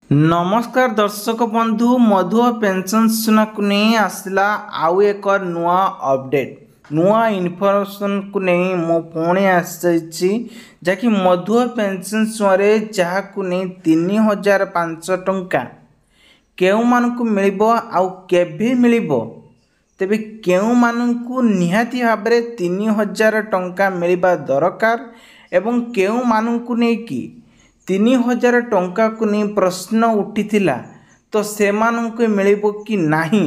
नमस्कार दर्शक बंधु मधु पेंशन सूचना को नहीं आसला आउ एक नुआ अपडेट नुआ इनफॉरमेशन को नहीं मो पुणी आसी जहाँकि मधु पेंशन सूचना जहाँ को नहीं 3500 टंका केउ मानकु मिलिबो आउ केभे मिलिबो तेबे केउ मानकु निहाती भाबरे 3000 टंका मिलिबा दरकार एवं केउ मानकु नै कि 3000 टंका को नहीं प्रश्न उठिथिला तो सेमानंकु मिलिबो कि नाही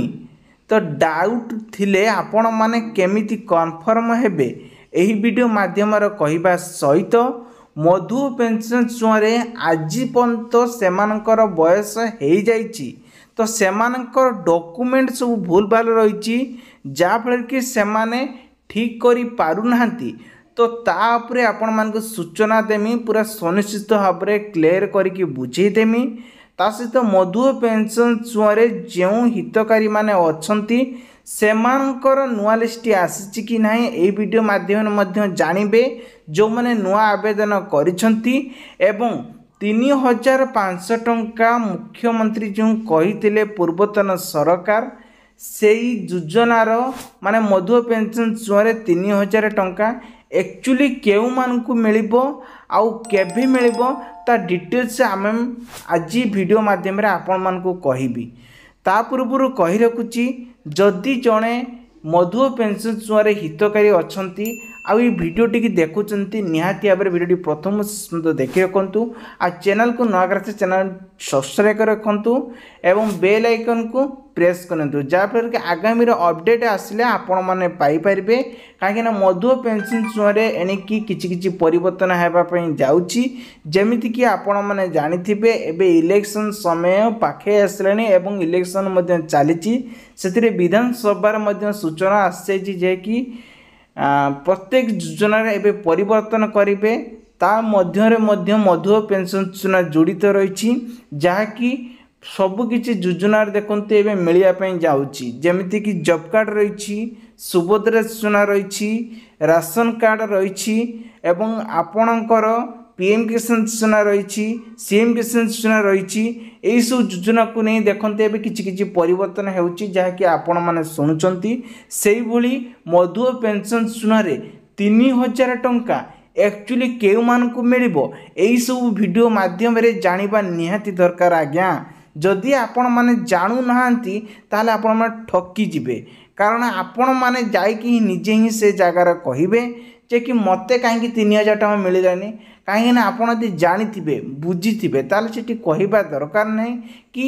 तो डाउट थिले आपण माने केमिति कन्फर्म हेबे एही वीडियो माध्यम रे कहिबा सहित मधु पेंशन सुआरे आजि पर्यंत सेमानकर बयस हेई जाइछि तो सेमानकर डॉक्यूमेंट सब भूल भाल रहिछि जा फल कि सेमाने ठीक करि पारु नाहंती तो तापरे आपण मान को सूचना देमी पूरा सुनिश्चित भाव में क्लियर करके बुझेदेमी ता सहित मधु पेंशन सुआरे जो हितकारी माने अछंती सेमानकर नुआ लिस्ट आसी कि ना ये वीडियो माध्यम जानवे जो मैंने नुआ आवेदन करिसंती एवं 3500 टंका मुख्यमंत्री जो कही पूर्वतन सरकार से योजनार माने मधु पेंशन सुआरे 3000 टंका एक्चुअली केउ मानकु मिलिबो आउ केभे मिलिबो ता डिटेल्स आमे आज वीडियो माध्यम रे आपण मानकु कहिबी ता पूर्व कहि रखुची जदि जणे मधु पेंशन सुआरे हितकारी अछंती आउ ये वीडियो टी देखुचंती निहाती भाव वीडियो प्रथम देखि रखंतु आ चैनल को नया करते चैनल सब्सक्राइब कर रखंतु एवं बेल आइकन को प्रेस करंतु जाफर के आगामी अपडेट आसिले आपण माने पाई परिबे काहे ना मधु पेंशन सुआरे एनिकी किछि परिवर्तन हेबा पई जाउची जेमिति कि आपण माने जानिथिबे एबे इलेक्शन समय पाखे आसलानी एवं इलेक्शन मध्य चलीची सेतिरे विधानसभा मध्य सूचना आसे जे कि प्रत्येक योजना रे परिवर्तन करेंगे ता मध्य मधु पेंशन सूचना जड़ित रही जहाँकि सबकि योजना देखते ए मिलवाई जाऊँगी जमीती कि जॉब कार्ड रही सुभद्रा सूचना रही राशन कार्ड रही एवं आपणकर पीएम किसान सूचना रही सीएम किसान सूचना रही यही सब योजना को नहीं देखते ए कि परिवर्तन होकि आपण मैंने शुणुंट से मधु पेंशन सूचना 3000 टंका एक्चुअली केउ मानकु मिलिबो एही सब वीडियो माध्यम रे जानिबा निहाती दरकार आज्ञा जदि आपण माने जानु नाहंती ताले आपण माने ठकी जिबे कारण आपण माने जाईकी निजे ही से जगार कहिबे जे कि मते काहे 3000 टंका मिलिलानी कहीं आपड़ यदि जानी बुझी ताले सेठी कहवा दरकार नहीं कि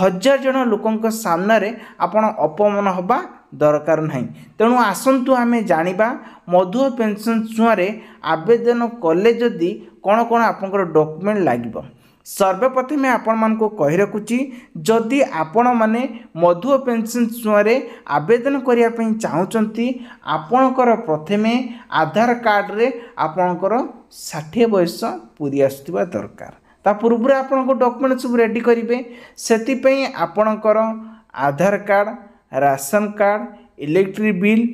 1000 जन लोकों सामने आपण अपमान हवा दरकार नहीं तेणु आसतु आमे जानिबा मधु पेंशन सुआरे आवेदन कले जदि कौन कौन आपंकर डॉक्यूमेंट लागिबो सर्वप्रथमे आपण मान को कहि रखुची जदि आपण माने मधु पेंशन सुआरे आवेदन करिया पई चाहुचंती आपणकर प्रथमे आधार कार्ड रे आपणकर 60 बयस पूरी आसुवा दरकार ता पूर्व आपणको डॉक्यूमेंट सब रेडी करिवे सेति पई आपणकर Aadhaar card ration card electric bill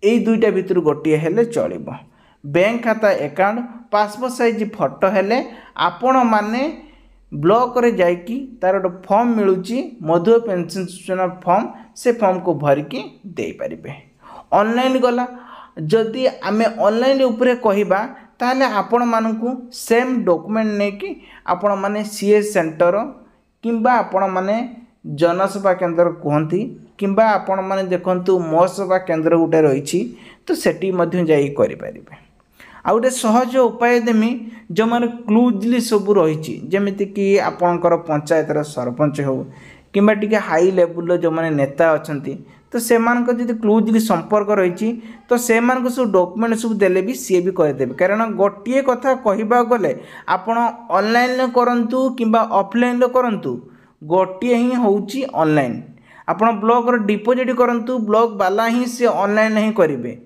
एई दुईटा भितर गोटिए हेले चलिबो बैंक खाता अकाउंट पासपोर्ट साइज फोटो हेले आपण माने ब्लॉक रे जाइकी तार गोटे फॉर्म मिलूची मधु पेंशन सूचना फॉर्म से फॉर्म को भरिकी दे पारिबे ऑनलाइन गला जदि आमे ऑनलाइन उपरे कहिबा ताले आपण मानकु सेम डॉक्यूमेंट नेकी आपण माने सीएस सेंटर किंबा आपण माने जनसेवा केंद्र कहती किंबा आपण माने देखंतु मो सेवा केंद्र गोटे रही तो सेठी मध्य जाई करि पारिबे आ गोटे सहज उपाय देमी जो माने क्लूजली सब रही जमीती कि आपणकर पंचायतर सरपंच हो किंबा टिके हाई लेवल जो माने नेता अछंती तो से जब क्लूजली संपर्क रही तो से सब डॉक्यूमेंट सब देले भी सी भी करदेवे कारण गोटे कथा कहवा गले आपण ऑनलाइन करंतु किंबा ऑफलाइन करंतु गोटे ही होउची ऑनलाइन आपण ब्लॉक रो डिपोजिट करंतु ब्लॉक वाला ही से ऑनलाइन ही करेंगे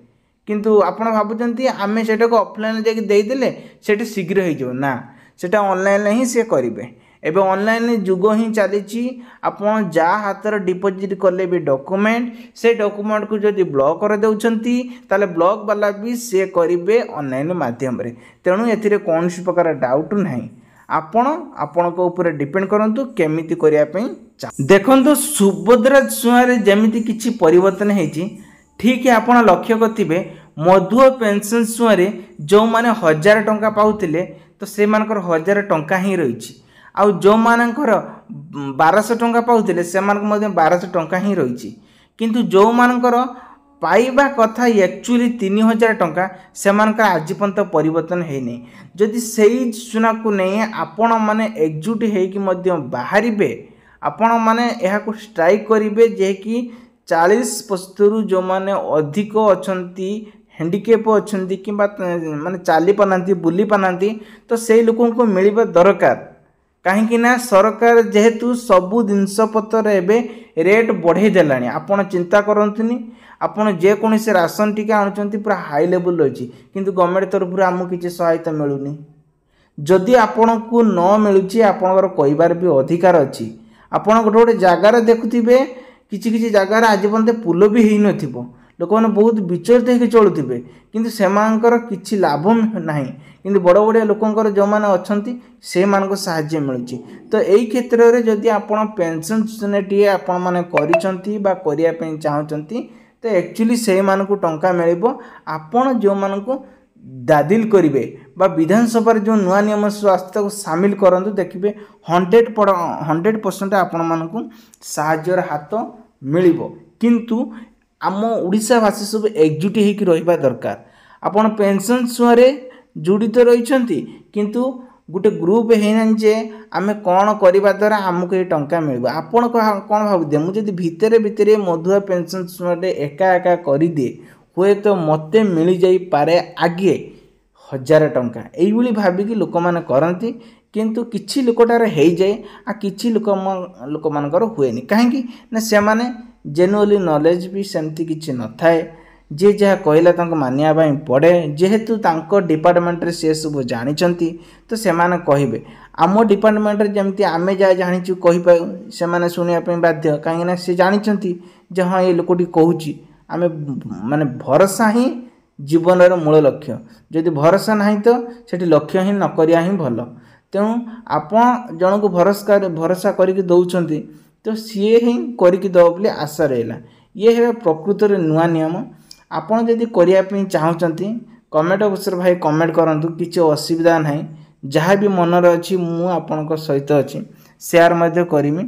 किंतु आपण भाबुचंती आमे सेटा को ऑफलाइन जाके दे देले सेटा शीघ्र हो जाओ ना सेटा ऑनलाइन ही से करेंगे एबे ऑनलाइन जुग ही चली आपन जा हाथ डिपोजिट कले भी डॉक्यूमेंट से डॉक्यूमेंट को जदि ब्लॉक कर दउछंती ताले ब्लॉक वाला भी से करिवे ऑनलाइन माध्यम रे तेणु एथिरे कौन प्रकार डाउट नहीं आपणक ऊपर डिपेंड करंतु केमिति करिया पई देखंतु सुभद्रा छुआरे जेमिति किछि परिवर्तन हेछि ठीक आपण लक्ष्य करथिबे मधुआ पेंशन छुआरे जो माने 1000 टंका पाउतिले तो से मानकर 1000 टंका ही रहिछि आउ जो मानकर 1200 टंका पाउतिले से मानक मध्ये 1200 टंका ही रहिछि किंतु जो मानकर पाइबा कथा एक्चुअली 3000 टंका से मानकर आज पर्यंत परिवर्तन है नहीं जदि सही सूचना को नहीं आपण माने एकजुट हेकि मध्य बाहरिबे आपण माने एहा को स्ट्राइक करिवे जे कि 40% जो माने अधिक अछंती हैंडिकैप अछंती किबा माने चाली पानांती बुली पानांती तो से लोगों को मिलबा दरकार कहीं ना सरकार जेहेतु सबु जिनस पत्र एबे रेट बढ़े देलानी आपण चिंता करंतुनी आपण जे कोनी से राशन टिके आनुचंती पूरा हाई लेवल अछि किंतु गवर्नमेंट तरफ हमु किछि सहायता मिलुनी जदि आपण को न मिलुची आपणकर कहिबार भी अधिकार अछि आपण गोटे गोटे जगार देखुथिबे किछि किछि जगार आज पर्यंत पुल भी हेइ नथिबो लोक माने बहुत विचलित होके चलुथिबे किंतु सेमानकर किछि लाभ नाही किंतु बड़ बड़ लोकंकर जो माने अछंती से मानको सहायता मिलुची तो एई क्षेत्र रे जदि आपण पेंशन योजनाटी आपण माने करिसंती बा करिया पई चाहचंती तो एक्चुअली से मानको टंका मिलिबो आपण जो मानको दादिल करिवे बा विधानसभा जो नुआ नियम स्वास्थ्य को शामिल करंतु देखिबे 100% आपण मानको सहायतार हाथ मिलिबो किंतु आम ओडिशा भाषी सब एकजुट होकर रहिबा दरकार आपण पेंशन छुआरे जुड़ित रहिछंती किंतु गोटे ग्रुप हेना जे आमे कौन करबा द्वारा आमको ये टंका मिलबा आपण कौन भाबुदे मु जदि भितरे भितरे मधुआ पेंशन छुआटे एका एका करि दे हुए तो मते मिल जाई पारे आगे 1000 टंका एई भली भाबी कि लोक माने करंती किंतु किछि लोकटार हेइ जाय आ किछि लोक मानकर हुएनी काहेकि ना से माने जेनुअली नॉलेज भी सेमती किछि न थाए जे जहाँ कहला तांको मानिया भाई पड़े जेहेतु तांको डिपार्टमेंट रे से सब जानिचंती तो से माने कहिबे आम डिपार्टमेंट रे जेमती आमे जा जानिचु कहि पाउ से माने सुनिया पे बाध्य काहे ना से जानिचंती जे हां ये लोकटी कहूची आमे माने भरोसा ही जीवन रो मूल लक्ष्य जदि भरोसा नहीं तो सेठी लक्ष्य ही न करिया ही भलो तेणु आपण जन को भरोसा करके दउचंती तो सी ही करके दब बोली आशा रहा ये है प्रकृत नुआ नियम आपड़ जदि करने चाहते कमेंट बक्स भाई कमेंट करूँ किसी असुविधा ना जहाँ भी मनर अच्छी मुझे सहित अच्छी सेयार करमी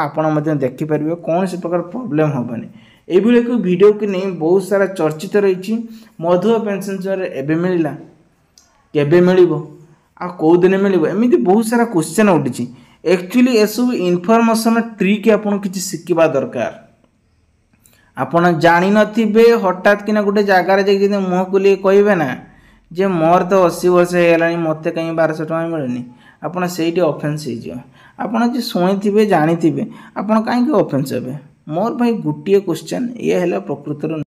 आपण देखिपारे कौन से प्रकार प्रोब्लेम हेनी ये को वीडियो की नहीं बहुत सारा चर्चित रही मधुआ पेंशन एवं मिलला केबे मिलिबो आ कौ दिन मिलिबो एमती बहुत सारा क्वेश्चन उठी एक्चुअली ये सब इनफॉरमेशन ट्रिक आपन किसी शिखा दरकार आपन जानी नथिबे हठात किना गोटे जगार जाइए मुँह खुली कहे ना जे मोर तो 80 वर्ष होगा मत कहीं 1200 टका मिलनी आपड़ से ऑफेन्स आपड़ जो शुणी जानी आपड़ कहीं ऑफेन्स हे मोर भाई गोटे क्वेश्चन ये है प्रकृतर